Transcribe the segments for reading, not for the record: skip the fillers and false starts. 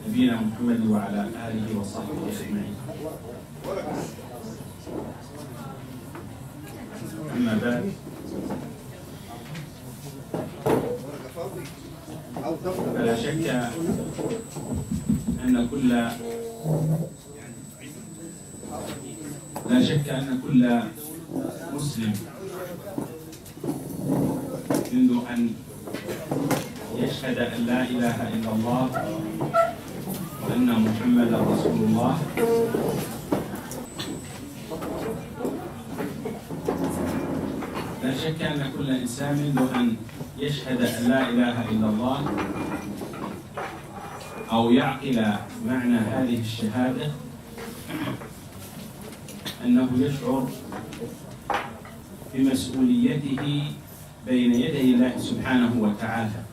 نبينا محمد وعلى آله وصحبه أجمعين. أما بعد، فلا شك أن كل مسلم منذ أن يشهد أن لا إله إلا الله وأن محمدا رسول الله لا شك أن كل إنسان منذ أن يشهد أن لا إله إلا الله أو يعقل معنى هذه الشهادة أنه يشعر بمسؤوليته بين يدي الله سبحانه وتعالى.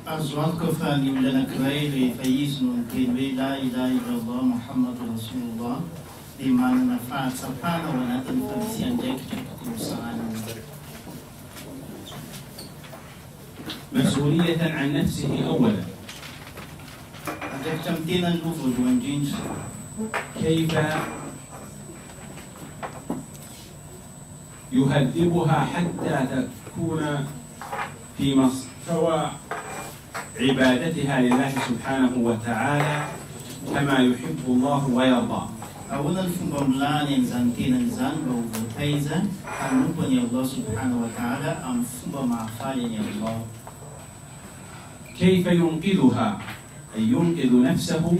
أزوان كفاني لنا كريري فيزن كيبي لا إله إلا الله محمد رسول الله لما نفع سبحانه ونتن فلسيان جيك مسؤولية عن نفسه أولا، أجاك تمتين اللوفو جوانجين كيف يهذبها حتى تكون في مستوى عبادتها لله سبحانه وتعالى كما يحب الله ويرضى. أولا فمبلان زانتين زان وفايزا أنوبني الله سبحانه وتعالى أم فمبما فالني الله. كيف ينقذها، أي ينقذ نفسه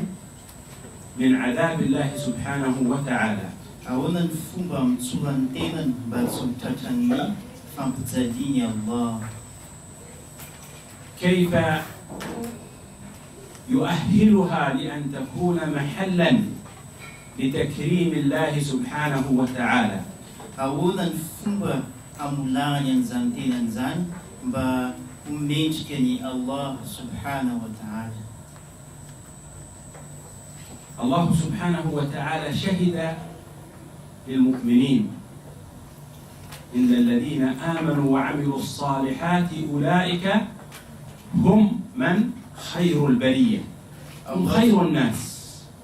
من عذاب الله سبحانه وتعالى. أولا فمبم سورانتين بسلطتني فمبتديني الله. كيف يؤهلها لأن تكون محلا لتكريم الله سبحانه وتعالى. أولا فمبا أمولان زانتين زان بميجكني الله سبحانه وتعالى. الله سبحانه وتعالى شهد للمؤمنين إن الذين آمنوا وعملوا الصالحات أولئك هم من خير البرية، هم خير الناس.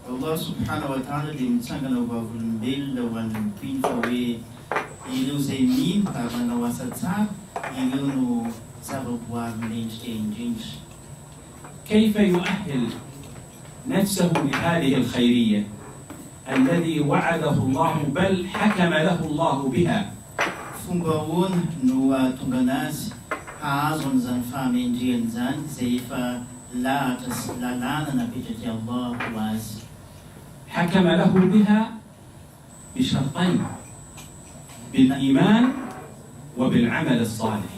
الله سبحانه وتعالى dimsangana wavulumbelona ho an'ny mpino fa hoe ireo zay mino ary manao asa tsara ireo no zavaboary mendrika indrindra. كيف يؤهل نفسه لهذه الخيرية الذي وعده الله بل حكم له الله بها؟ Fomba ahoana no ahatonga anazy hahazo an'izany fahamendrehany zany izay efa lahatra sy lalàna napetraky Allah ho azy. حكم له بها بشرطين، بالإيمان وبالعمل الصالح.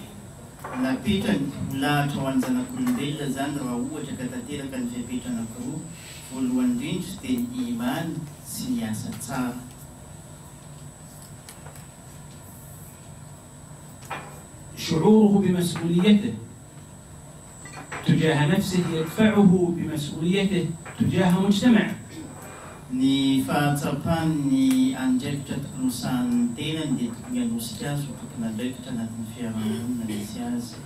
Napetrany lahatra ho an'ny zanak'olombelona zany raha ohatra ka tanteraka ny fiapetra anankiroa, voalohany indrindra dia ny imany sy ny asa tsara. شعوره بمسؤوليته تجاه نفسه يدفعه بمسؤوليته تجاه مجتمع. Ny fahatsapany ny andraikitra tokony tenany dia tokony hanosika azy ho tokony andraikitra anatin'ny fiarahamonina misy azy.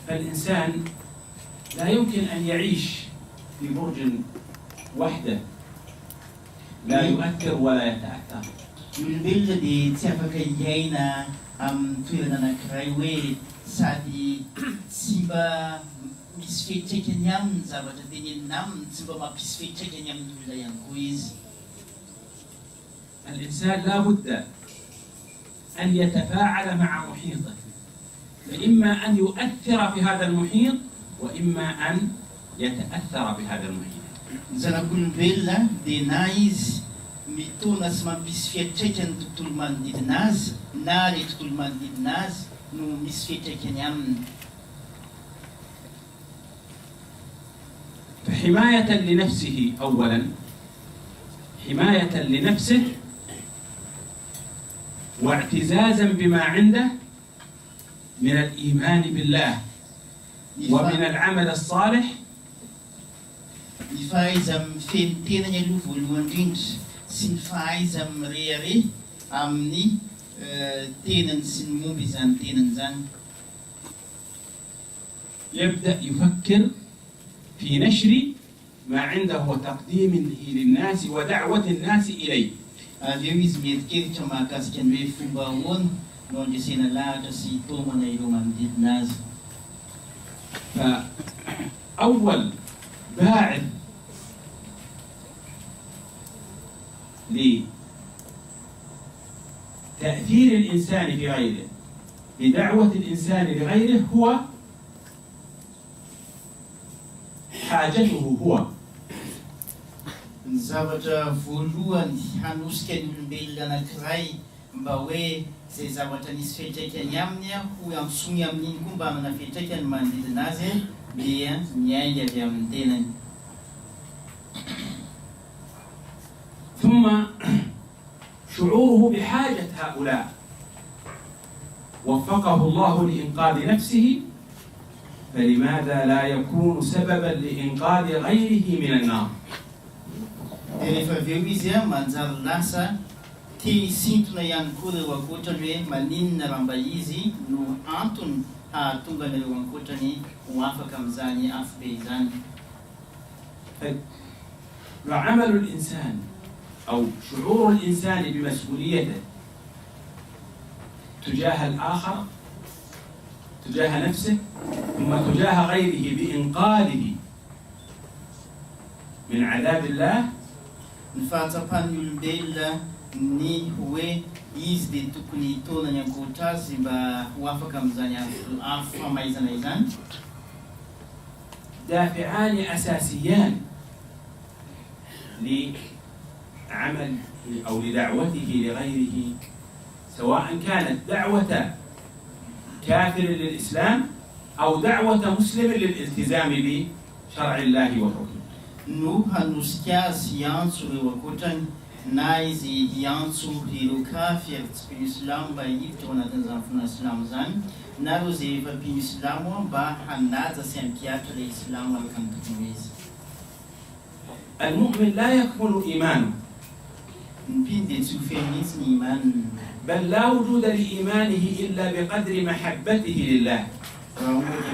فالإنسان لا يمكن أن يعيش في برج وحده لا يؤثر ولا يتأثر. Ny olombelona dia tsy afaka hiaina amin'ny toerana anankiray hoe sady tsy mba misy fiantraikany aminy zavatra tenenina aminy, tsy mba mampisy fiantraikany amin'ny olona ihany koa izy. الإنسان لا بد أن يتفاعل مع محيطه، فإما أن يؤثر في هذا المحيط وإما أن يتأثر بهذا المحيط. Ny zanak'olombelona dia na izy mitona sy mampisy fiantraikany tontolo manodidina azy na ilay tontolo manodidina azy no misy fiantraikany aminy. فحماية لنفسه أولا، حماية لنفسه واعتزازا بما عنده من الإيمان بالله ومن العمل الصالح. Ny fahaiza mifeny tenany aloha voalohany indrindra sy ny fahaiza mireare amin'ny tenany sy ny momba izany tenany zany. يبدأ يفكر في نشر ما عنده وتقديمه للناس ودعوة الناس إليه. Aveo izy mierikeritra mahakasika ny hoe fomba ahoana no andresena lahatra sy tomana ireo manodidina azy. فأول باعث لتأثير الإنسان في غيره لدعوة الإنسان لغيره هو حاجته هو. Ny zavatra voalohany hanosika ny olombelona anankiray mba hoe izay zavatra nisy fiantraikany aminy ho amsony amin'iny koa mba manana fiantraikany manodidina azy dia miainga avy amin'ny tenany. ثم شعوره بحاجة هؤلاء وفقه الله لإنقاذ نفسه فلماذا لا يكون سببا لإنقاذ غيره من النار؟ Rehefa aveo izy manjary lasa te hisintona ihany koa ireo ankoatrany hoe maninona raha mba izy no antony hahatonga an'ireo ankoatrany ho afaka amin'izany afobe izany. وعمل الإنسان أو شعور الإنسان بمسؤوليته تجاه الآخر تجاه نفسه ثم تجاه غيره بإنقاذه من عذاب الله. Ny fahatsapan'ny olombelona ny hoe izy dia tokony hitona ny ankoatra azy mba ho afaka amin'izany afo famaizana izany. دافعان أساسيان لعمل أو لدعوته لغيره سواء كانت دعوة كافر للإسلام أو دعوة مسلم للالتزام بشرع الله وحكمه. No hanosika azy hiantso ireo ankoatrany na izy hiantso ireo kafir tsy mpino islamo mba hiditra ao anatin'izany fona islamo zany na ireo izay efa mpino islamo mba hanaja sy hampiatra ilay islamo araka ny tokony izy. المؤمن لا يكمل إيمانه Ny mpino dia tsy ho feno mihitsy ny imaniny. بل لا وجود لإيمانه إلا بقدر محبته لله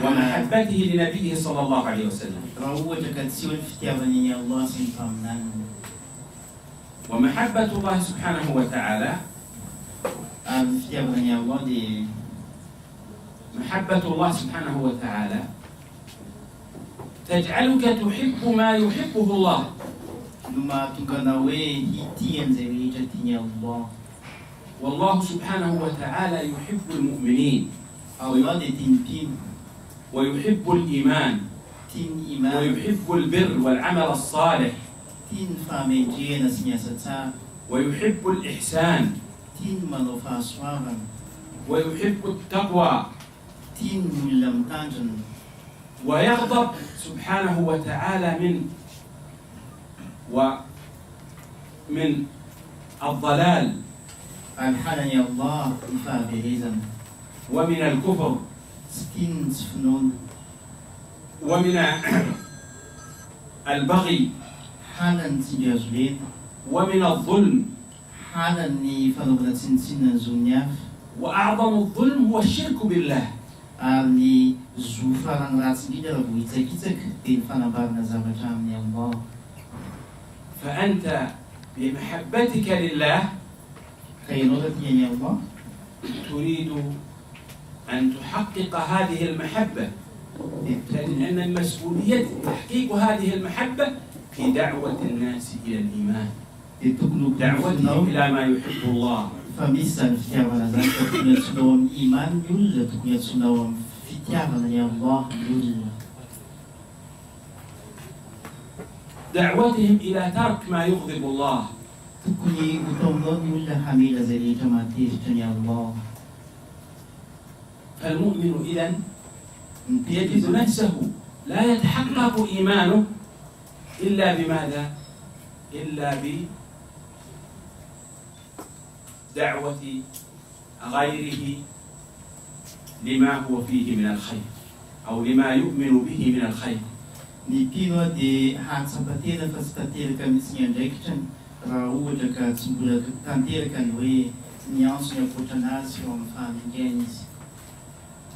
ومحبته لنبيه صلى الله عليه وسلم. Raha ohatra ka tsy hoe ny fitiavany Allah sy ny mpaminaniny. ومحبة الله سبحانه وتعالى Ary ny fitiavany Allah dia محبة الله سبحانه وتعالى تجعلك تحب ما يحبه الله. no mahatonga anao hoe hity an'izay rehetra tiany Allah. والله سبحانه وتعالى يحب المؤمنين Allah dia tia ny mpino, ويحب الإيمان tia ny iman, ويحب البر والعمل الصالح tia ny fahamendrena sy ny asa tsara, ويحب الإحسان tia ny manao fahasoavana, ويحب التقوى tia ny olona mitandrina. ويغضب سبحانه وتعالى من الضلال Ary halany Allah ny fahaverezana, ومن الكفر tsy tia ny tsy finoana, ومن البغي halany tsy ndry azo lena, ومن الظلم. halany fanaovana tsinitsinina ny zon'ny hafa. وأعظم الظلم هو الشرك بالله. Ary ny zo farany ratsy indrindra raha vao hitsakitsaka dia ny fanambarana zavatra amin'ny Allah. فأنت بمحبتك لله Ka ianao raha tiany Allah تريد أن تحقق هذه المحبة لأن المسؤولية تحقيق هذه المحبة في دعوة الناس إلى الإيمان dia tokony ho دعوتهم konfinao إلى ما يحب الله fa misy zany fitiavana zany ka tokony antsonao amin'ny iman ny olona, tokony antsonao amin'ny fitiavana ny Allah ny olona. دعوتهم إلى ترك ما يغضب الله Tokony ho taonao ny olona hamela izay rehetra mahatezitra ny Allah. فالمؤمن إذن Ny mpino يجد نفسه لا يتحقق إيمانه إلا بماذا؟ إلا بدعوة غيره لما هو فيه من الخير أو لما يؤمن به من الخير. ny mpino dia hatsapatena fa tsy tanteraka mihitsy ny andraikitrany raha ohatra ka tsy mbola tanteraka ny hoe ny antso ny ankoatranazy eo amin'ny fahamingana izy.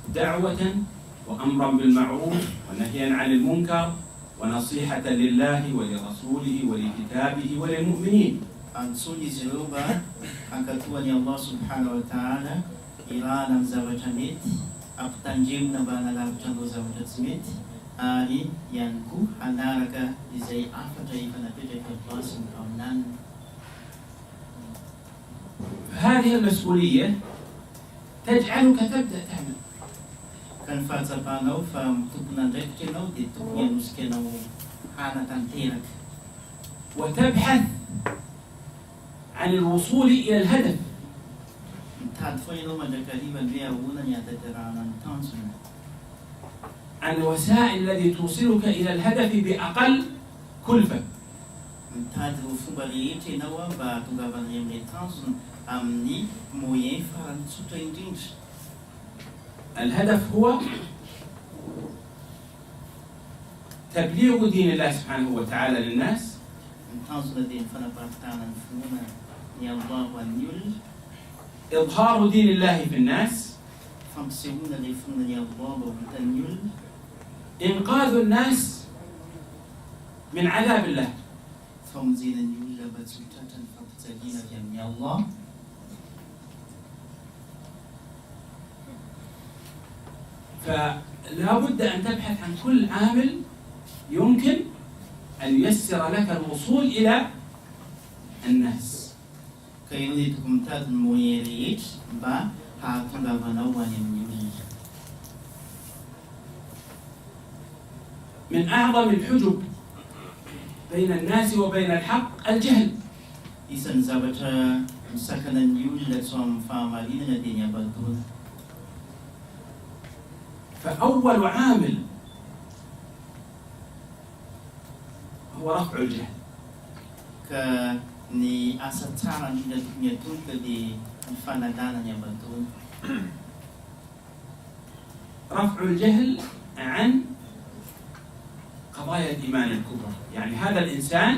دعوة وأمرا بالمعروف ونهيا عن المنكر ونصيحة لله ولرسوله ولكتابه وللمؤمنين. Antony izy ireo mba ankatoany Allah subhanahu wa ta'ala irana amin'ny zavatra mety, ampitandremina mba hanalavitra anao zavatra tsy mety, ary ihany koa hanaraka izay afatra efa napetraka Allah sy ny mpaminaniny. هذه المسؤولية تجعلك تبدأ تعمل. Kan fahatsapanao fa mitokona andraikitra ianao dia tokony hanosika anao hanatanteraka. وتبحث عن الوصول إلى الهدف. Mitady foana ianao mandrakariva hoe ahoana ny hataterahana ny tanjona. عن الوسائل التي توصلك إلى الهدف بأقل كلفة. Mitady ireo fomba rehetra ianao mba hahatongavana amin'ilay tanjona amin'ny moyen farany tsotra indrindra. الهدف هو تبليغ دين الله سبحانه وتعالى للناس. Ny tanjona dia ny fanaparitahana ny finoana ny Allah ho an'ny olona. إظهار دين الله في الناس. Fampisehoana ilay finoana ny Allah mba ho hitan'ny olona. إنقاذ الناس من عذاب الله. Famonjena ny olona mba tsy ho tratra ny fampijaliana avy amin'ny Allah. فلا بد أن تبحث عن كل عامل يمكن أن ييسر لك الوصول إلى الناس. Ka ianao dia tokony mitady ny moyen rehetra mba hahatongavanao ho any amin'ny olona. من أعظم الحجب بين الناس وبين الحق الجهل. Isan'ny zavatra misakana ny olona tsy amin'ny fahamarinana dia ny abadona. فأول عامل هو رفع الجهل. Ka ny asa tsara indrindra tokony atoloka dia ny fanalana ny abadona. رفع الجهل عن قضايا الإيمان الكبرى. يعني هذا الإنسان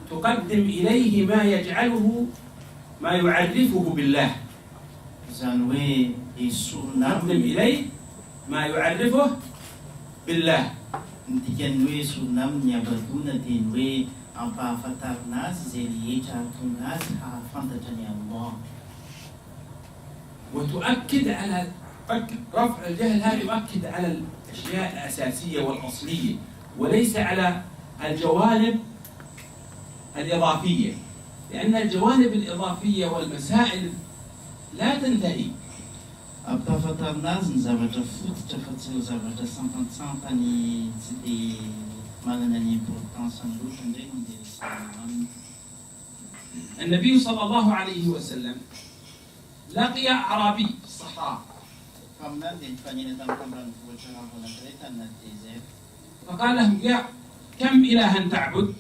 تقدم إليه ما يجعله ما يعرفه بالله. Izany hoe esorona تقدم إليه ما يعرفه بالله. ny dikan'ny hoe esorona amin'ny abadona dia ny hoe ampahafantarina azy izay rehetra hahatonga azy hahafantatra ny Allah. وتؤكد على رفع الجهل. هذا يؤكد على الأشياء الأساسية والأصلية وليس على الجوانب الإضافية، لأن الجوانب الإضافية والمسائل لا تنتهي. Ampahafantarina azy ny zavatra fototra fa tsy ireo zavatra sampantsampany tsy dia manana ny importance loatra indray no dia resahana aminy. النبي صلى الله عليه وسلم لقي أعرابي في الصحراء. Faminany dia nifanena tamin'ny ambanivohitra ravo anankiray tany anaty désert. فقال له: يا كم إلها تعبد؟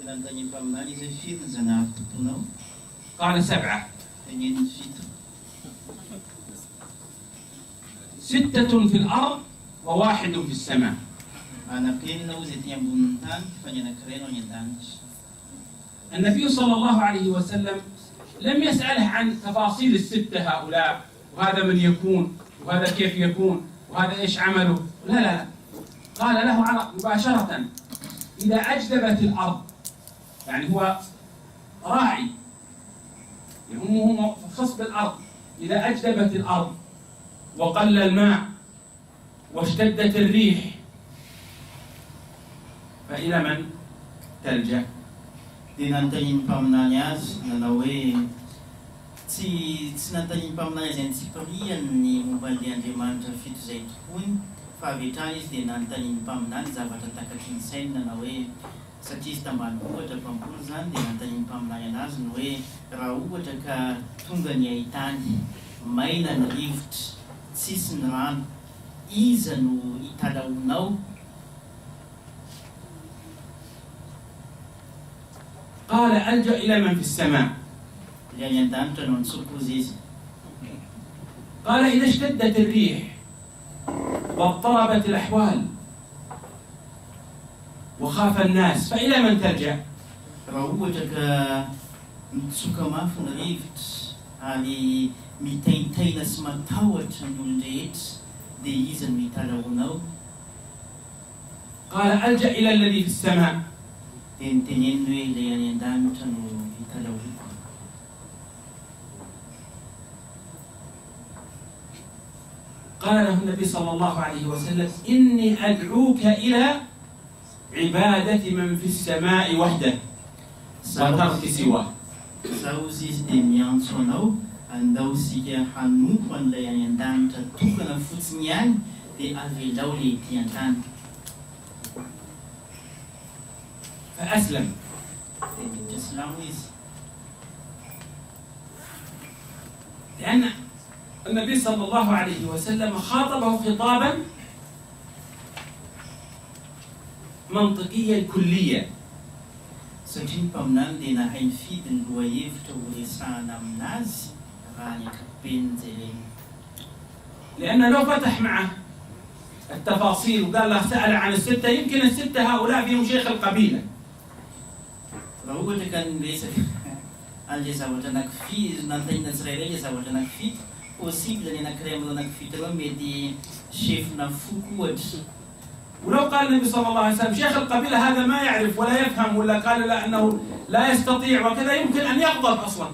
Dia nanontany mpaminany izy hoe firy ny zanahary tomponao? قال: 7. Dia neny 7. 6 في الأرض وواحد في السماء. Anankienina izy ety ambonin'ny tany fa ny anankiray no any an-danitra. النبي صلى الله عليه وسلم لم يسأله عن تفاصيل ال6 هؤلاء، وهذا من يكون، وهذا كيف يكون، وهذا إيش عمله. لا لا لا، قال له مباشرة: إذا أجدبت الأرض، يعني هو راعي يهمه خصب الأرض، إذا أجدبت الأرض وقل الماء واشتدت الريح فإلى من تلجأ؟ Dia nanontany ny mpaminany azy nanao hoe tsy nanontany ny mpaminany azy any tsy piriany ny momban'ilay Andriamanitra fito izay tokoany, fa avy hatrany izy dia nanontany ny mpaminany zavatra takaky ny sainy nanao hoe satria izy tambanivohitra mpamboly zany dia nanontany ny mpaminany anazy ny hoe raha ohatra ka tonga ny haitany maina ny rivotra tsisy ny rano, iza no hitalaonao? قال: ألجأ إلى من في السماء. Ilay any an-danitra no nitsokozy izy. قال: إذا اشتدت الريح واضطربت الأحوال وخاف الناس فإلى من تلجأ؟ Raha ohatra ka mitsoka mafy ny rivotra ary mitaintaina sy matahotra ny olon-drehetra dia izy no hitalaonao. قال ألجأ إلى الذي في السماء. Dia niteneniny hoe ilay any an-danitra no hitalaoko. قال له النبي صلى الله عليه وسلم إني أدعوك إلى عبادة من في السماء وحده وترك سواه. Zaho izy dia miantso anao andao isika hanompo an'ilay any an-danitra tokana fotsiny ihany dia avelao ilay ety an-tany. فأسلم. Dia miditra silamo izy. لأن النبي صلى الله عليه وسلم خاطبه خطابا منطقيا كليا. Satria ny mpaminany dia nahay mifidy ny lohahevitra ho resahana aminazy raha ny ankapobeny izay reny. لأن لو فتح معه التفاصيل وقال له سأل عن الستة يمكن الستة هؤلاء فيهم شيخ القبيلة. Raha ohatra ka niresaka an'ilay zavatra anankifidy nantaina tsirairay ilay zavatra anankifidy, possible ny anankiray amin'ireo anankifidy ireo mety chefina foko ohatra. ولو قال النبي صلى الله عليه وسلم شيخ القبيلة هذا ما يعرف ولا يفهم ولا قال لا أنه لا يستطيع وكذا يمكن أن يغضب أصلا.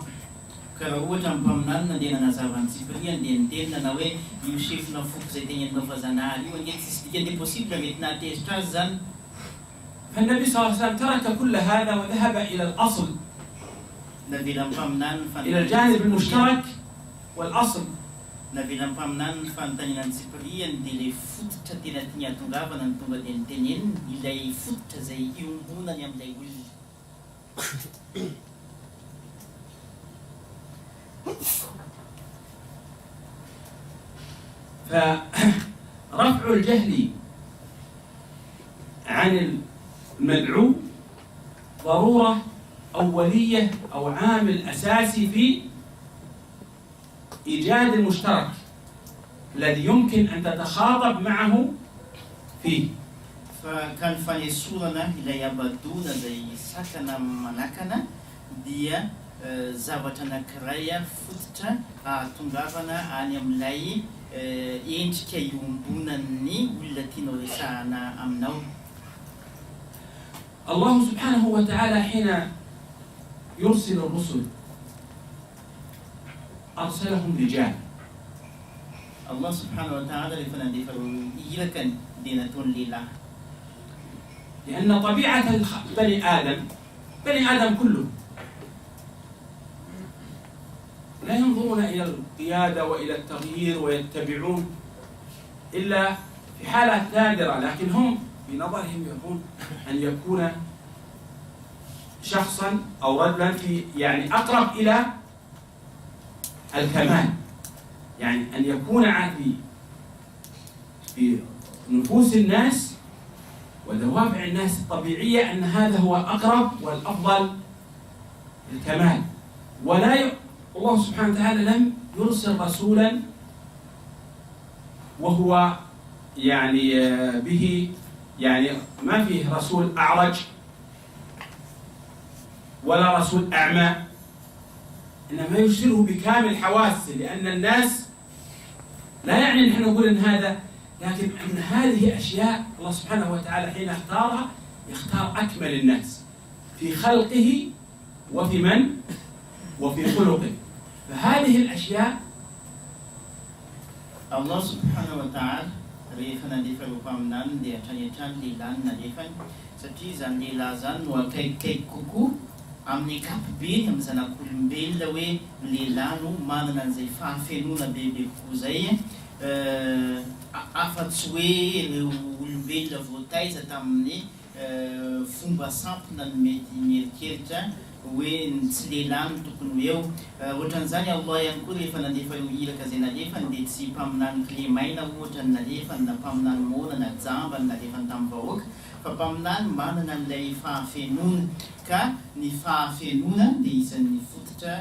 Ka raha ohatra ny mpaminany nandeha nanazava ny Tsipriany dia nitenina na hoe io chefina foko izay teneninao fa zanahary io ange tsisy dikany dia possible mety nahatezitra azy zany. فالنبي صلى الله عليه وسلم ترك كل هذا وذهب إلى الأصل، Navela ny mpaminany إلى الجانب المشترك والأصل. Navela ny mpaminany ny fanontaniana ny Tsipriany dia ilay fototra tena tiany hatongavana ny tonga dia niteneniny ilay fototra izay iombonany amin'ilay olona. فرفع الجهل عن المدعو ضرورة أولية أو عامل أساسي في إيجاد المشترك الذي يمكن أن تتخاطب معه فيه. Fa ny fanesorana ilay abadona izay sakana manakana dia zavatra anankiray fototra ahatongavana any amin'ilay endrika iombonan'ny olona tianao resahana aminao. الله سبحانه وتعالى حين يرسل الرسل أرسلهم رجال. Allah subhanahu wa ta'ala rehefa nandefa irakany dia nataony lehilahy. لأن طبيعة بني آدم كله لا ينظرون إلى القيادة وإلى التغيير ويتبعون إلا في حالة نادرة، لكن هم في نظرهم يرون أن يكون شخصا أو رجلا في يعني أقرب إلى الكمال، يعني أن يكون في نفوس الناس ودوافع الناس الطبيعية أن هذا هو أقرب والأفضل الكمال. الله سبحانه وتعالى لم يرسل رسولا وهو يعني به يعني ما فيه رسول أعرج ولا رسول أعمى، إنما يرسله بكامل حواسه، لأن الناس لا يعني نحن نقول إن هذا، لكن أن هذه أشياء الله سبحانه وتعالى حين اختارها يختار أكمل الناس في خلقه وفي خلقه. فهذه الأشياء Allah subhanahu wa ta'ala rehefa nandefa ireo mpaminany dia hatrany lehilahy nalefany, satria izany lehilahy zany no akaikikaiky kokoa amin'ny ankapobeny amin'ny zanak'olombelona hoe lehilahy no manana an'izay fahafenona bebe kokoa zay, afa-tsy hoe ireo olombelona voataiza tamin'ny fomba sampona no mety mierikeritra hoe tsy lehilahy no tokony eo. Ohatran'izany Allah ihany koa rehefa nandefa io iraka izay nalefany dia tsy mpaminany kilemaina ohatra ny nalefany na mpaminany mona na jamba ny nalefany tamin'ny vahoaka, fa mpaminany manana n'ilay fahafenona, ka ny fahafenona dia isan'ny fototra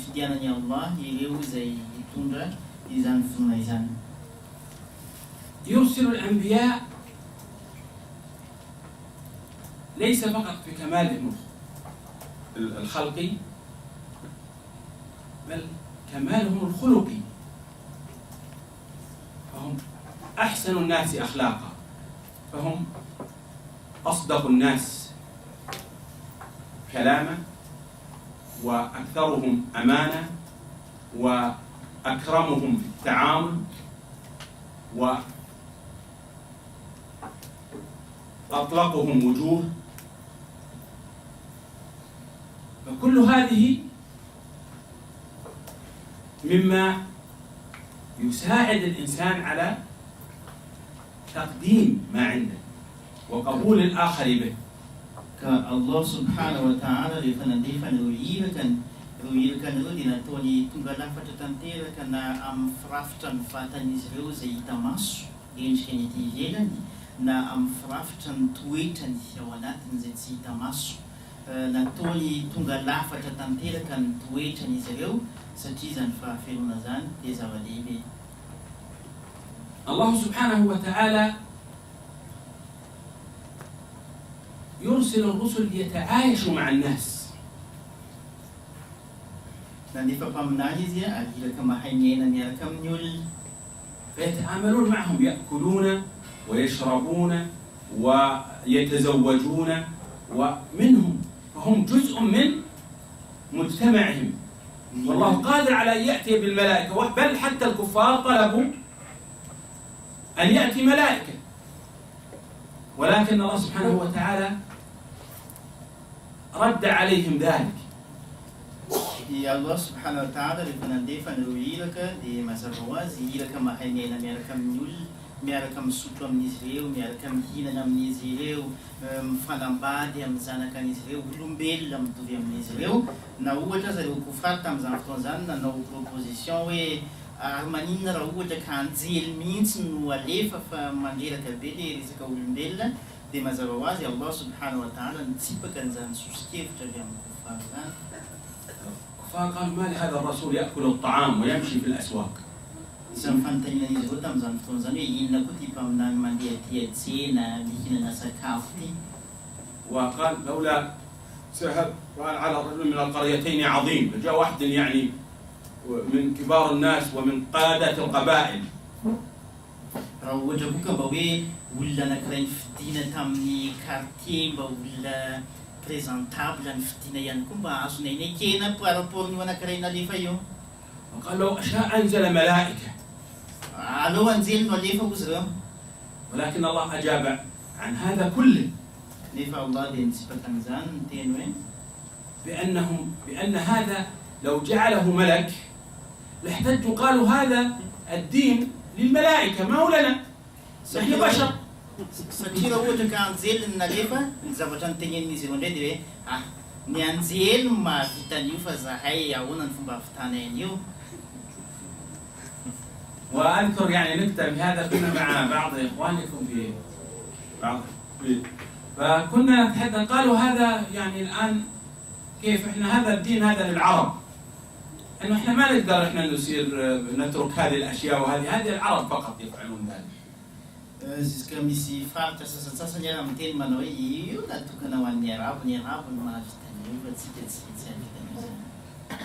fidianany Allah ireo izay hitondra izany finoana izany. يرسل الأنبياء ليس فقط في كمالهم الخلقي بل كمالهم الخلقي. أحسن الناس أخلاقا، فهم أصدق الناس كلاما، وأكثرهم أمانة، وأكرمهم في التعامل، وأطلقهم وجوه. فكل هذه مما يساعد الإنسان على تقديم ما عنده وقبول الآخر به. Allah subhanahu wa ta'ala rehefa nandefa rohiraka ro dia nataony tonga lafatra tanteraka na amin'ny firafitra ny vatan'izy ireo izay hita maso endrika ny ety ivelany, na amin'ny firafitra ny toetrany ao anatiny izay tsy hita maso. Nataony tonga lafatra tanteraka ny toetran'izy ireo satria izany fahafelona zany dia zava-dehibe. Allah subhanahu wa ta'ala يرسل الرسل ليتعايشوا مع الناس. فيتعاملون معهم، يأكلون ويشربون ويتزوجون ومنهم، فهم جزء من مجتمعهم. والله قادر على أن يأتي بالملائكة، بل حتى الكفار طلبوا أن يأتي ملائكة، ولكن الله سبحانه وتعالى رد عليهم ذلك. Allah subhanahu wa ta'ala rehefa nandefa rohiraka dia mazava ho azy hiraka mahay miaina miaraka amin'ny olona, miaraka misotro amin'izy ireo, miaraka mihinana amin'izy ireo, mifanambady amin'ny zanakan'izy ireo, olombelona mitovy amin'izy ireo. Na ohatra aza ireo kofary tamin'izany fotoana izany nanao proposition hoe ary maninona raha ohatra ka anjely mihitsy no alefa fa mandreraka be le resaka olombelona, dia mazava ho azy Allah subhanahu wa ta'ala nitsipaka an'izany sosikevitra avy amin'ny kofary izany. فقال ما لهذا الرسول يأكل الطعام ويمشي في الأسواق. وقال لولا سهل على رجل من القريتين عظيم، فجاء واحد يعني من كبار الناس ومن قادة القبائل. présentable ny fidiana ihany koa mba azonay kena par rapport ny anankiray nalefa io. وقال لو شاء أنزل ملائكة. Allo anjely no alefa ozy ireo. ولكن الله أجاب عن هذا كله. Nefa Allah dia nitsipaka an'izany ny teny hoe بأن هذا لو جعله ملك لاحتجوا قالوا هذا الدين للملائكة ما هو لنا، نحن بشر. Satria raha ohatra ka anjely ny nalefa ny zavatra nitenenin'izy ireo indray dia hoe ny anjely no mahavita an'io fa zahay ahoana ny fomba hahavitana an'io. وأذكر يعني نكتة بهذا، كنا مع بعض إخوانكم في بعض فكنا نتحدث، قالوا هذا يعني الآن كيف إحنا هذا الدين هذا للعرب، إنه إحنا ما نقدر إحنا نصير نترك هذه الأشياء هذه العرب فقط يفعلون ذلك. Juska misy faritra sasasasany ara miteny manao hoe io natokana ho an'ny arabo no mahavita an'io fa tsika tsy havita.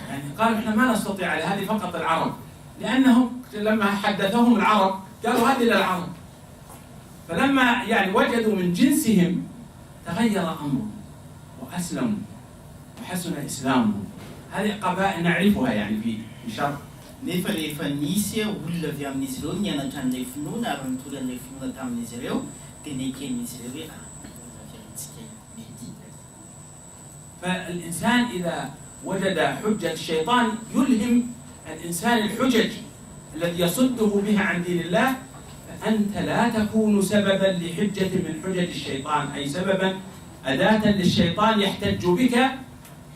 يعني قالوا إحنا ما نستطيع على هذه فقط العرب، لأنهم لما حدثهم العرب قالوا هذه للعرب، فلما يعني وجدوا من جنسهم تغير أمرهم وأسلموا وحسن إسلامهم. هذه قبائل نعرفها يعني في شرق. Nefa rehefa nisy olona avy amin'izy ireo nianatra an'ilay finoana ary nitory an'ilay finoana tamin'izy ireo dia neken'izy ireo hoe mety. فالإنسان إذا وجد حجة الشيطان يلهم الإنسان الحجج الذي يصده بها عن دين الله، فأنت لا تكون سببا لحجة من حجج الشيطان، أي سببا أداة للشيطان يحتج بك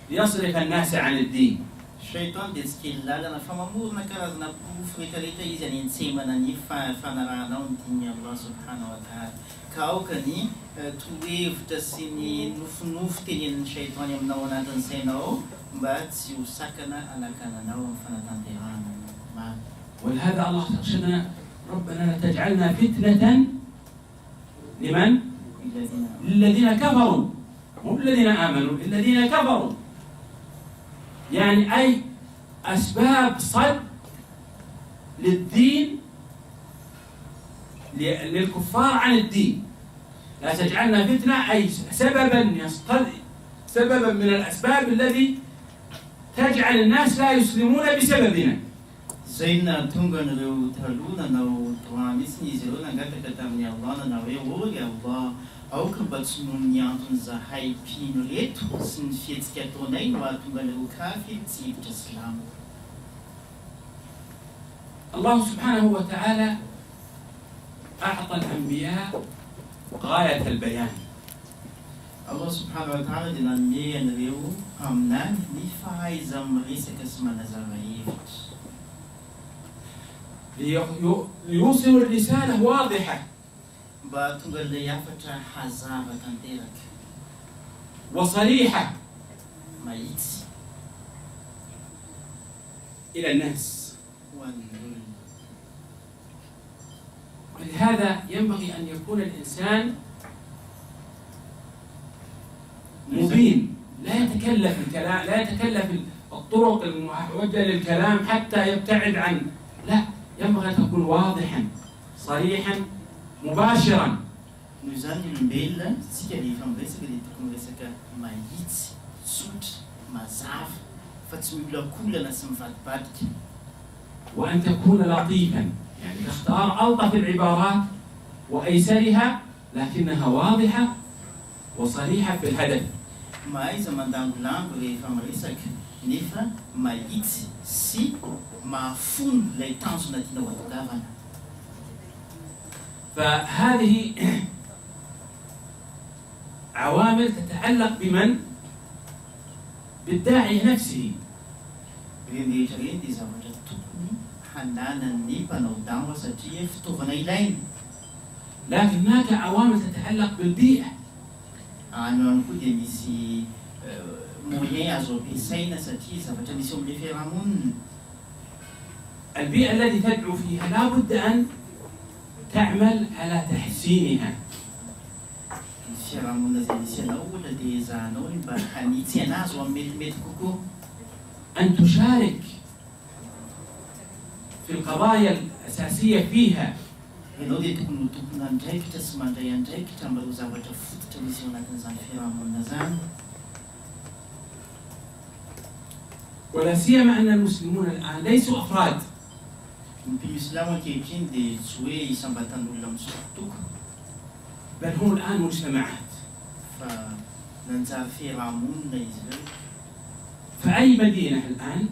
ليصرف الناس عن الدين. Shaitan dia tsy kely lalana fa mamorona karazana pofo rehetrarehetra izy any an-tsemana ny fanarahanao ny diny Allah subhanahu wa ta'ala. Ka aoka ny torohevitra sy ny nofinofo tenenin'ny shaitan aminao anatin'ny sainao mba tsy ho sakana anakananao amin'ny fanatanterahana maro. ولهذا الله أرشدنا ربنا لا تجعلنا فتنة لمن؟ للذين كفروا، مو الذين آمنوا، الذين كفروا. يعني أي أسباب صد للدين للكفار عن الدين. لا تجعلنا فتنة، أي سببا من الأسباب الذي تجعل الناس لا يسلمون بسببنا. zay nahatongan'ireo taloha nanao droit mihitsy izy ireo nangataka tamin'ny Allah nanao hoe ory Allah aoka mba tsy noho ny antony zahay mpino reto sy ny fihetsika ataonay no mahatongan'ireo kafy tsy hiditra silamo. الله سبحانه وتعالى أعطى الأنبياء غاية البيان. Allah subhanahu wa ta'ala dia nanome an'ireo aminany ny fahaiza miresaka sy manazava hevitra. ليوصلوا الرسالة واضحة mba tonga ilay hafatra hazava tanteraka وصريحة mahitsy إلى الناس. ho an'ny olona. ولهذا ينبغي أن يكون الإنسان مبين، لا يتكلف الكلام، لا يتكلف الطرق الموجهة للكلام حتى يبتعد عن، لا، ينبغي أن تكون واضحا صريحا مباشرا. noho izany olombelona tsika rehefa miresaka dia tokony miresaka mahitsy, tsotra, mazava fa tsy miolakolana sy mivadibadika. وأن تكون لطيفا، يعني تختار ألطف العبارات وأيسرها لكنها واضحة وصريحة في الهدف. mahaiza mandangolango rehefa miresaka nefa mahitsy sy mahafono ilay tanjona tiana hatongavana. فهذه عوامل تتعلق بمن؟ بالداعية نفسه. ireny rehetra ireny dia zavatra tokony hananan'ny mpanao damba satria fitaovana ilaina. لكن هناك عوامل تتعلق بالبيئة. Any ihany koa dia misy moyen azo ampiasaina satria zavatra misy eo amin'ilay fiarahamonina. البيئة التي تدعو فيها لا بد أن تعمل على تحسينها. Ny fiarahamonina izay misy anao olona dia ezahanao mba hanitsy anazy ho amin'ny metimety kokoa. أن تشارك في القضايا الأساسية فيها. Ianao dia tokony ho tompona andraikitra sy mandray andraikitra mba ho zavatra fototra misy eo anatin'izany fiarahamonina zany. ولا سيما أن المسلمون الآن ليسوا أفراد. Ny mpino silamo ankehitriny dia tsy hoe isam-batan'olona mitsokotoko بل هم الآن مجتمعات. fa nanjary fiarahamonina izy ireo. فأي مدينة الآن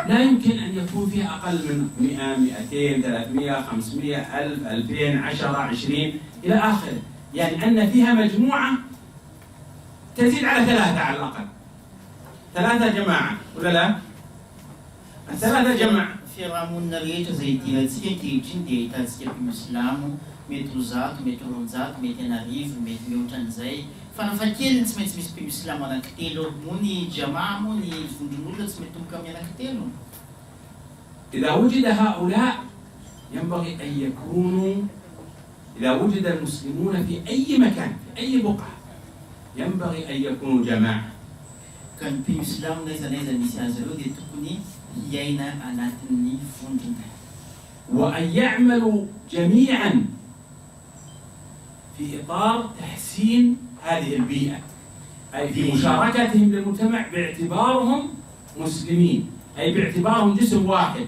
لا يمكن أن يكون فيها أقل من 100 200 300 500 1000 2000 10 20 إلى آخره، يعني أن فيها مجموعة تزيد على 3 على الأقل، 3 جماعة ولا لا؟ 3 جماعة. Fiarahamonina rehetra izay idirantsika ankehitriny dia ahitantsika mpino silamo mety ho 100 mety ho 200 mety anarivo mety mihoatran'izay. Farafahakeliny tsy maintsy misy mpino silamo anankitelo moa ny jamaa moa ny vondron'olona tsy mety tomboka amin'ny anankitelo. إذا وجد هؤلاء ينبغي أن يكونوا، إذا وجد المسلمون في أي مكان في أي بقعة ينبغي أن يكونوا جماعة. Ka ny mpino silamo n'aiza n'aiza misy azy ireo dia tokony hiaina anatin'ny vondrona. وأن يعملوا جميعا في إطار تحسين هذه البيئة، أي في مشاركتهم للمجتمع باعتبارهم مسلمين، أي باعتبارهم جسم واحد.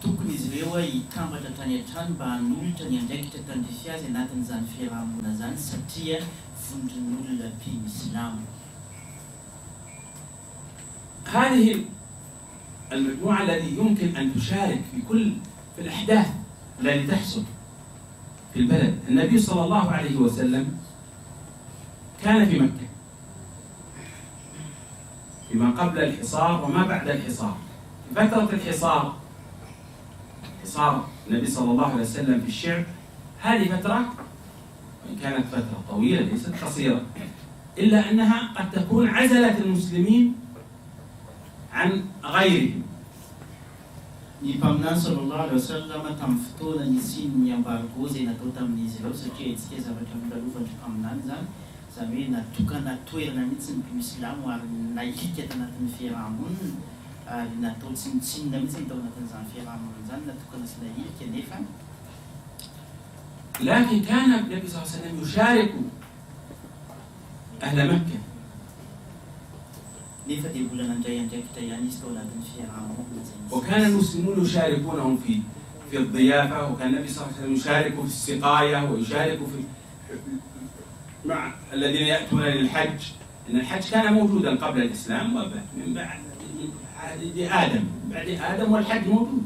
Tokony izy ireo hitambatra tany an-trano mba hanolotra ny andraikitra tandrify azy anatin'izany fiarahamonina zany satria vondron'olona mpino silamo. هذه المجموعة التي يمكن أن تشارك في الأحداث التي تحصل في البلد. النبي صلى الله عليه وسلم كان في مكة فيما قبل الحصار وما بعد الحصار. في فترة الحصار، حصار النبي صلى الله عليه وسلم في الشعب، هذه فترة وإن كانت فترة طويلة ليست قصيرة إلا أنها قد تكون عزلت المسلمين عن غيرهم. Ny mpaminany sallallahu alaihi wasallam tamin'ny fotoana nisian'ny embargo izay natao tamin'izy ireo satria itsika zavatra milalovan'ny mpaminany zany, izany hoe natokana toerana mihitsy ny mpino silamo ary nahika tanatin'ny fiarahamonina ary natao tsinotsinona mihitsy ny tao anatin'izany fiarahamonina zany natokana sy nahilika nefa لكن كان النبي صلى الله عليه وسلم يشارك أهل مكة. وكان المسلمون يشاركونهم في الضيافة، وكان النبي صلى الله عليه وسلم يشارك في السقاية ويشارك في مع الذين يأتون للحج. إن الحج كان موجودا قبل الإسلام ومن بعد آدم، بعد آدم والحج موجود.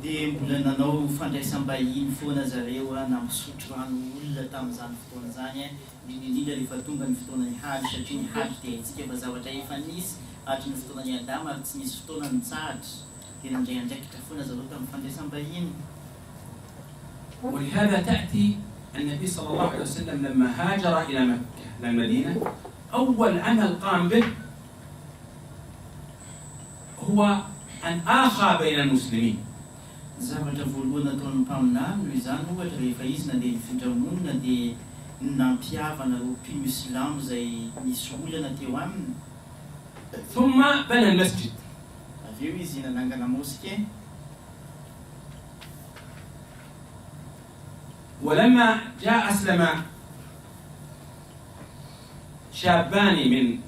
Dia mbola nanao fandraisam-bahiny foana zareo nampisotro rano olona tamin'izany fotoana zany, indrindra rehefa tonga ny fotoanan'ny haly, satria ny haly dia haintsika fa zavatra efa nisy hatry ny fotoanan'ny Adama ary tsy nisy fotoana nitsahatra. Dia nandray andraikitra foana zareo tamin'ny fandraisam-bahiny. ولهذا تأتي النبي صلى الله عليه وسلم لما هاجر إلى مكة إلى المدينة، أول عمل قام به هو أن آخى بين المسلمين. Zavatra voalohany nataon'ny mpaminany noho izany ohatra rehefa izy nandeha nifindramonina dia nampihavana ireo mpino Islamo izay nisy olana teo aminy. ثم بنى المسجد. Avy eo izy nanangana mosquée. ولما جاء أسلم شابان من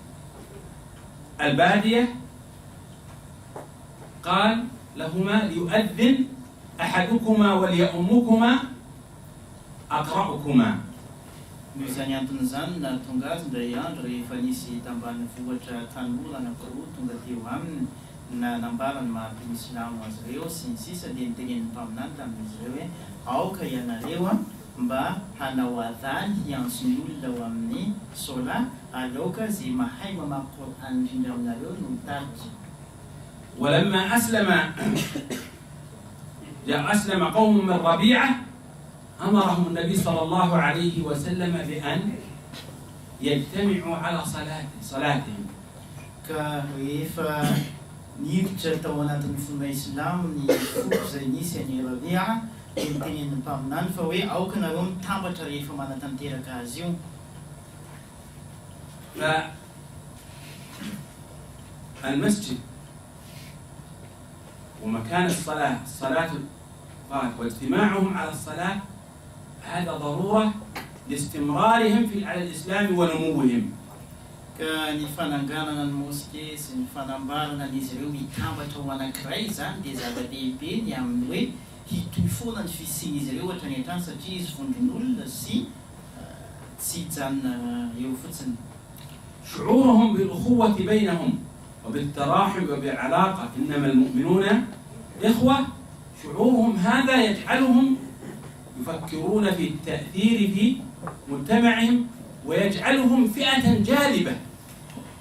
البادية قال لهما ليؤذن أحدكما وليؤمكما أقرأكما. Noho izany antony izany na tonga azy indray andro rehefa nisy tambanivohitra tanora anankiroa tonga teo aminy na nambarany maha-mpino Islamo azy ireo sy ny sisa, dia nitenen'ny mpaminany tamin'izy ireo hoe aoka ianareo mba hanao adhany hiantso ny olona ao amin'ny sola, aloka izay mahay mamaky Qur'an indrindra aminareo no mitarika. ولما أسلم قوم من ربيعة أمرهم النبي صلى الله عليه وسلم بأن يجتمعوا على صلاتهم. Rehefa niditra tao anatin'ny fomba Islamo ny foko izay nisy any Rabia, dia nitenen'ny mpaminany fa hoe aoka nareo mitambatra rehefa manatanteraka azy io. فالمسجد ومكان الصلاة واجتماعهم على الصلاة هذا ضرورة لاستمرارهم على الإسلام ونموهم. Ka ny fananganana ny mosquée sy ny fanambarana an'izy ireo mitambatra ho anankiray izany dia zava-dehibe ny amin'ny hoe hitohy foana ny fisian'izy ireo hatrany hatrany satria izy vondron'olona sy tsy hijanona eo fotsiny. شعورهم بالأخوة بينهم وبالتراحم وبالعلاقة، إنما المؤمنون إخوة. شعورهم هذا يجعلهم يفكرون في التأثير في مجتمعهم ويجعلهم فئة جاذبة.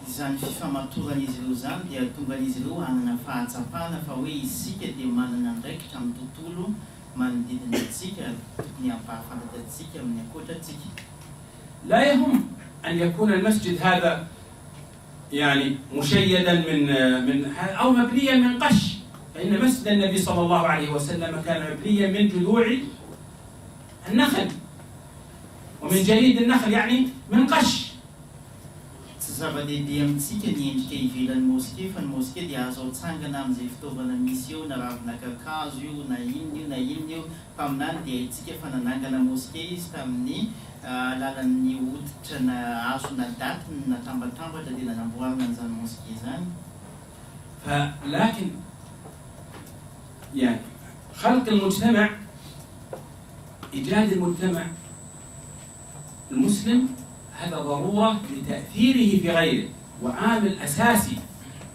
Izany fifamatoran'izy ireo zany dia tonga an'izy ireo hanana fahatsapana fa hoe isika dia manana andraikitra amin'ny tontolo manodidina antsika, tokony hampahafantatsika amin'ny ankoatratsika. لا يهم أن يكون المسجد هذا يعني مشيدا من أو مبنيا من قش، فإن مسجد النبي صلى الله عليه وسلم كان مبنيا من جذوع النخل ومن جليد النخل، يعني من قش. Zava-dehibe amintsika ny endrika ivelan'ny mosquée, fa ny mosquée dia azo atsangana amin'izay fitaovana misy eo, na ravina kakazo io na inona io. Mpaminany dia haintsika fa nanangana mosquée izy tamin'ny alalan'ny hoditra na hazo na daty natambatambatra dia nanamboarana an'izany mosquée zany. لكن يعني خلق المجتمع، إيجاد المجتمع المسلم هذا ضرورة لتأثيره في غيره، وعامل أساسي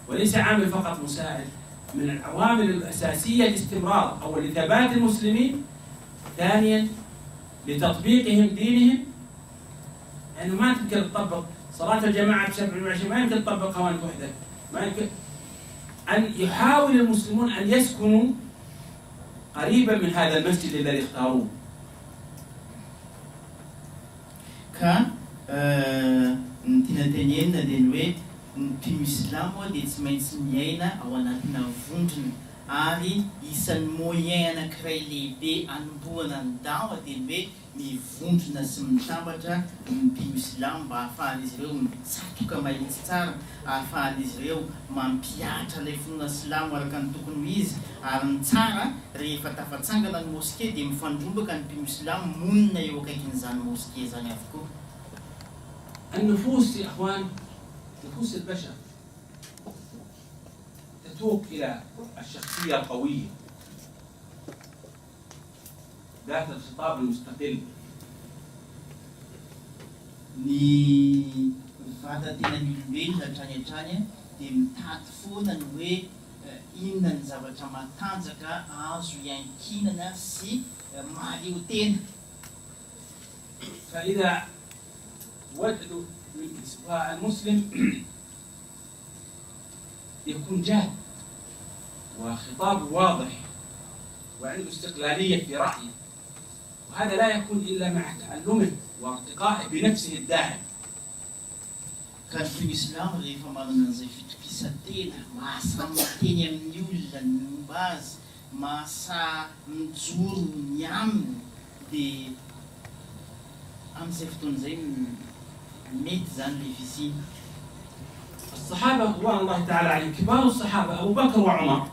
وليس عامل فقط مساعد، من العوامل الأساسية لاستمرار أو لثبات المسلمين، ثانيا لتطبيقهم دينهم. يعني ما تقدر تطبق صلاة الجماعة 27 ما يمكن تطبقها وأنت وحدك، ما يمكن. أن يحاول المسلمون أن يسكنوا قريبا من هذا المسجد الذي اختاروه. Ny tinatenenina dia ny hoe ny mpino Islamo dia tsy maintsy miaina ao anatina vondrona ary isan'ny moyen anankiray lehibe anomboana ny dawa dia hoe mivondrona sy mitambatra mpino Islamo mba ahafahan'izy ireo mitsatoka mahitsy tsara, ahafahan'izy ireo mampiatra ilay finoana Islamo araka ny tokony ho izy, ary ny tsara rehefa tafatsangana ny moské dia mifandrombaka ny mpino Islamo monina eo akaikin'izany moské zany avokoa. النفوس يا اخوان، نفوس البشر تتوق الى الشخصيه القويه ذات الخطاب المستقل. Ny vatantenan'ny olombelona hatrany dia mitady foana ny hoe inona ny zavatra matanjaka azo iankinana sy mahaleo tena. فاذا وجدوا المسلم يكون جاد وخطابه واضح وعنده استقلاليه في رايه، وهذا لا يكون الا مع تعلمه وارتقائه بنفسه الداعم. Ka ny mpino Islamo rehefa manana an'izay fitokisantena, mahasa miteny amin'ny olona ny momba azy, mahasa mijoro ny aminy, dia amin'izay fotoan'izay mety zany ilay fisiny. الصحابة رضوان الله تعالى عليهم كبار الصحابة أبو بكر وعمر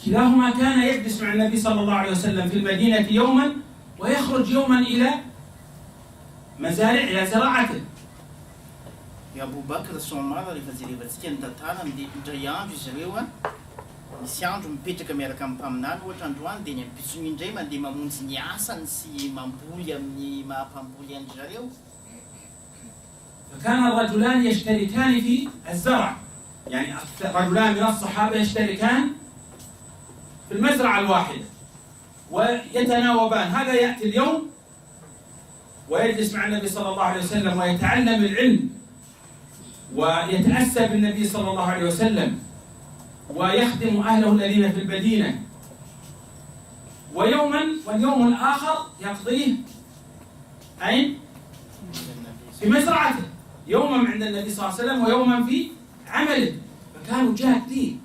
كلاهما كان يجلس مع النبي صلى الله عليه وسلم في المدينة يوما ويخرج يوما إلى مزارع إلى زراعته. Abu Bakr sy Omar rehefa jerevantsika ny tantara indray andro izy ireo misy andro mipetraka miaraka amin'ny mpaminany ohatra androany dia ny ampitsony indray mandeha mamonjy ny asany sy mamboly amin'ny mahampamboly andry zareo. فكان الرجلان يشتركان في الزرع، يعني رجلان من الصحابة يشتركان في المزرعة الواحدة ويتناوبان، هذا يأتي اليوم ويجلس مع النبي صلى الله عليه وسلم ويتعلم العلم ويتأسى بالنبي صلى الله عليه وسلم ويخدم أهله الذين في المدينة، واليوم الآخر يقضيه أين؟ في مزرعته، يوما عند النبي صلى الله عليه وسلم ويوما في عمله، فكانوا جادين.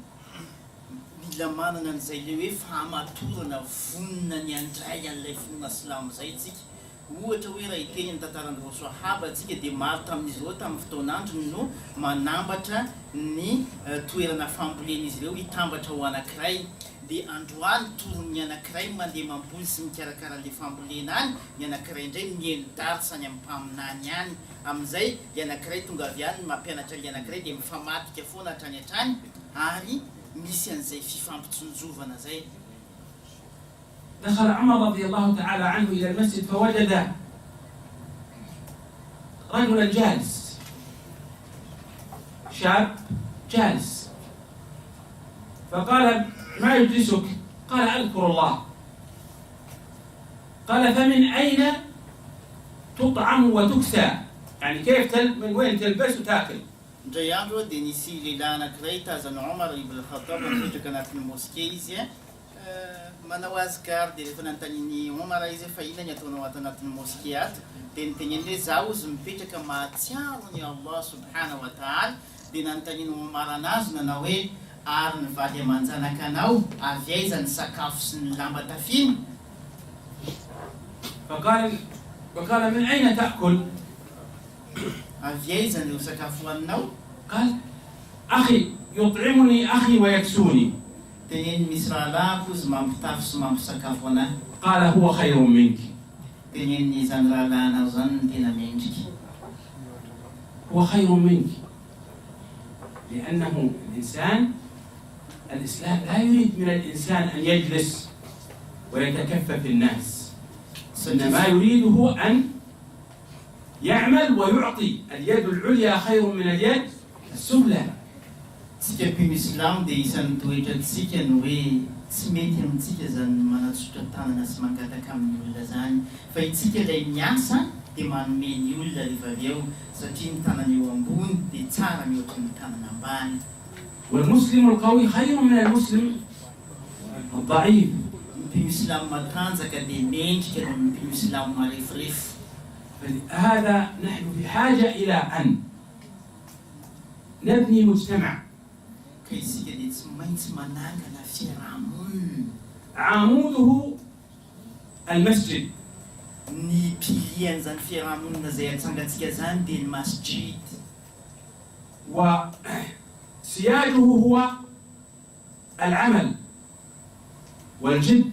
Mila manana an'izay le hoe fahamatorana vonona ny andray an'ilay fonina Silamo izay tsika. Ohatra hoe raha hiteny ny tantaran'ireo sahaba tsika dia maro tamin'izy ireo tamin'ny fotoan'androny no manambatra ny toerana fambolen'izy ireo hitambatra ho anankiray. Dia androany toron'ny anankiray mandeha mamboly sy mikarakara an'ilay fambolena any, ny anankiray indray miendaritsany amin'ny mpaminany any. Amin'izay ny anankiray tonga avy any mampianatra ny anankiray dia mifamatika foana hatrany hatrany ary misy an'izay fifampitsonjovana zay. دخل عمر رضي الله تعالى عنه إلى المسجد فوجد رجلا جالس، شاب جالس، فقال: ما يجلسك؟ قال: أذكر الله. قال: فمن أين تطعم وتكسى؟ يعني كيف من وين تلبس وتاكل؟ Indray andro dia nisy lehilahy anankiray tazana Omar ibn Khattab mipetraka anatin'ny moské izy manao azkar. Dia rehefa nanontaniany Omar izy fa inona ny ataonao ato anatin'ny moské ato, dia niteneny hoe zaho izy mipetraka mahatsiaro ny Allah subhanahu wa ta'ala. Dia nanontaniany Omar anazy nanao hoe ary ny vady aman-janaka anao avy aiza ny sakafo sy ny lamba tafiny? فقال: من أين تأكل؟ avy aiza ny sakafo hoaninao? قال: أخي يطعمني أخي ويكسوني. Teneny misy rahalahako izy mampitafy sy mampisakafo anahy. قال: هو خير منك. Teneny izany rahalahanao zany ny tena mendrika. هو خير منك، لأنه الإسلام لا يريد من الإنسان أن يجلس ويتكفف الناس، إنما يريده أن يعمل ويعطي. اليد العليا خير من اليد السفلى. Tsika mpino Islamo dia isan'ny toetratsika ny hoe tsy mety amintsika zany manatsotra tanana sy mangataka amin'ny olona zany, fa itsika ilay miasa dia manome ny olona rehefa avy eo, satria ny tanana eo ambony dia tsara mihoatra ny tanana ambany. والمسلم القوي خير من المسلم الضعيف. Mpino Islamo matanjaka dia mendrika noho ny mpino Islamo marefirefo. فلهذا نحن بحاجة إلى أن نبني مجتمع ka isika dia tsy maintsy manangana fiarahamonina. عموده المسجد Ny pilian'izany fiarahamonina izay atsangantsika zany dia ny masjid. وسياجه هو العمل والجد.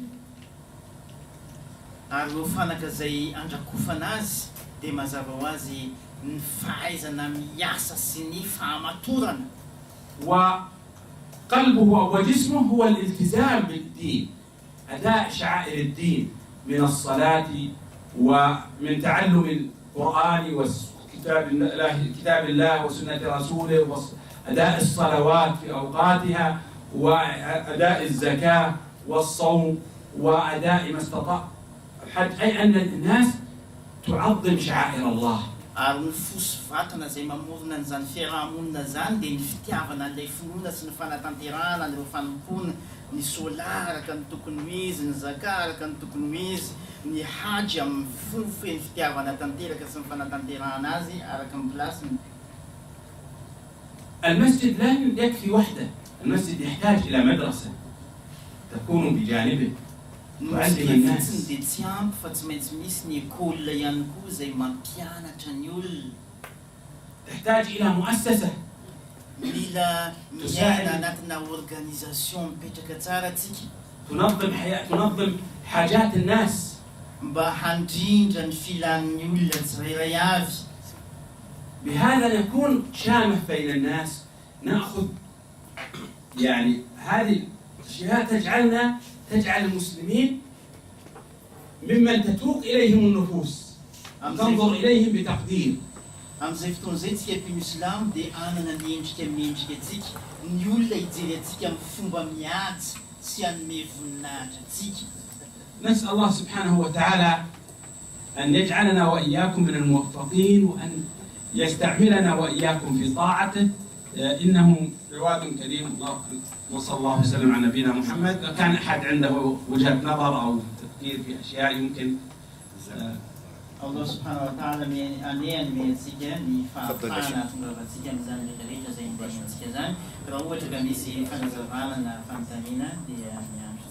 Ary ireo fanaka izay andrakofana azy dia mazava ho azy ny fahaizana miasa sy ny fahamatorana. وقلبه وجسمه هو الالتزام بالدين، أداء شعائر الدين من الصلاة ومن تعلم القرآن وكتاب الله وسنة رسوله وأداء الصلوات في أوقاتها وأداء الزكاة والصوم وأداء ما استطاع الحج، أي أن الناس تعظم شعائر الله. Ary ny fosy vatana izay mamorona an'izany fiarahamonina zany dia ny fitiavana an'ilay finoana sy ny fanatanterahana an'ireo fanompoana, ny sola araka ny tokony ho izy, ny zaka araka ny tokony ho izy, ny hajy amin'ny fofeny fitiavana tanteraka sy ny fanatanterahana azy araka ny plasiny. المسجد لا يكفي وحده، المسجد يحتاج إلى مدرسة تكون بجانبه تعلم الناس. Dia tsy ampy fa tsy maintsy misy ny école ihany koa izay mampianatra ny olona. تحتاج إلى مؤسسة Mila miaina anatina organisation mipetraka tsara tsika. تنظم حاجات الناس. Mba handrindra ny filan'ny olona tsirairay avy. بهذا نكون شامة بين الناس، نأخذ يعني هذه الأشياء تجعل المسلمين ممن تتوق إليهم النفوس، تنظر إليهم بتقدير. Amin'izay fotoana izay tsika mpino Islam dia anana ny endrika amin'ny endrika antsika, ny olona hijery antsika amin'ny fomba mihatsy sy hanome voninahitra antsika. نسأل الله سبحانه وتعالى أن يجعلنا وإياكم من الموفقين وأن يستعملنا وإياكم في طاعته، إنه جواد كريم. وصلى الله وسلم على نبينا محمد. لو كان أحد عنده وجهة نظر أو تفكير في أشياء يمكن Allah subhanahu wa ta'ala aniany miantsika ny fahafahana tondravantsika amin'izany rehetrarehetra izay miaintsika zany. Raha ohatra ka misy fanazavana na fanontaniana dia miandro.